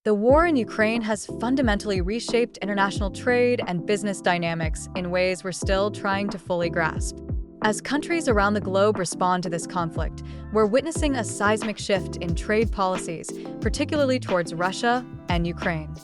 The war in Ukraine has fundamentally reshaped international trade and business dynamics in ways we're still trying to fully grasp. As countries around the globe respond to this conflict, we're witnessing a seismic shift in trade policies, particularly towards Russia and Ukraine.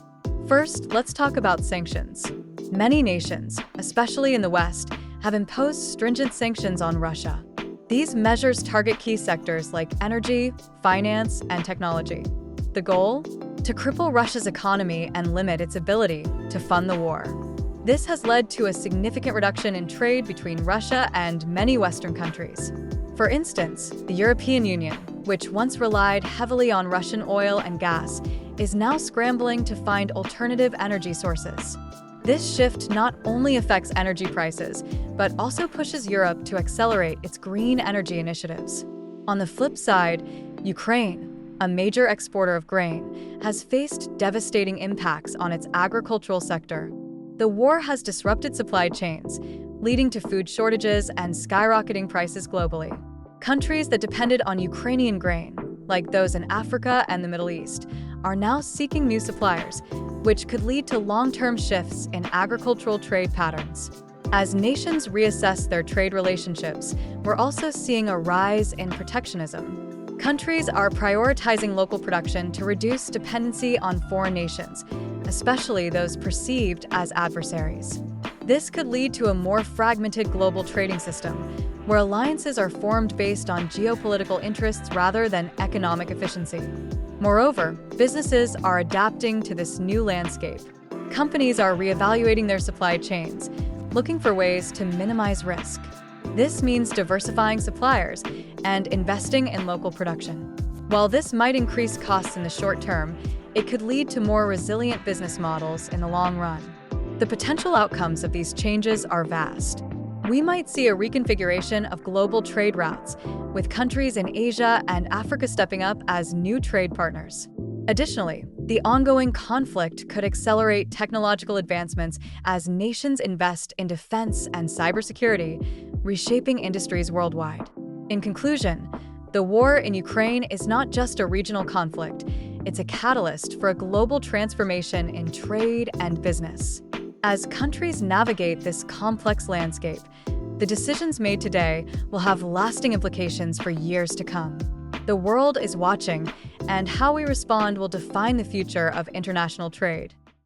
First, let's talk about sanctions. Many nations, especially in the West, have imposed stringent sanctions on Russia. These measures target key sectors like energy, finance, and technology. The goal? To cripple Russia's economy and limit its ability to fund the war. This has led to a significant reduction in trade between Russia and many Western countries. For instance, the European Union, which once relied heavily on Russian oil and gas, is now scrambling to find alternative energy sources. This shift not only affects energy prices, but also pushes Europe to accelerate its green energy initiatives. On the flip side, Ukraine, a major exporter of grain, has faced devastating impacts on its agricultural sector. The war has disrupted supply chains, leading to food shortages and skyrocketing prices globally. Countries that depended on Ukrainian grain, like those in Africa and the Middle East, are now seeking new suppliers, which could lead to long-term shifts in agricultural trade patterns. As nations reassess their trade relationships, we're also seeing a rise in protectionism. Countries are prioritizing local production to reduce dependency on foreign nations, especially those perceived as adversaries. This could lead to a more fragmented global trading system, where alliances are formed based on geopolitical interests rather than economic efficiency. Moreover, businesses are adapting to this new landscape. Companies are reevaluating their supply chains, looking for ways to minimize risk. This means diversifying suppliers and investing in local production. While this might increase costs in the short term, it could lead to more resilient business models in the long run. The potential outcomes of these changes are vast. We might see a reconfiguration of global trade routes, with countries in Asia and Africa stepping up as new trade partners. Additionally, the ongoing conflict could accelerate technological advancements as nations invest in defense and cybersecurity, reshaping industries worldwide. In conclusion, the war in Ukraine is not just a regional conflict, it's a catalyst for a global transformation in trade and business. As countries navigate this complex landscape, the decisions made today will have lasting implications for years to come. The world is watching, and how we respond will define the future of international trade.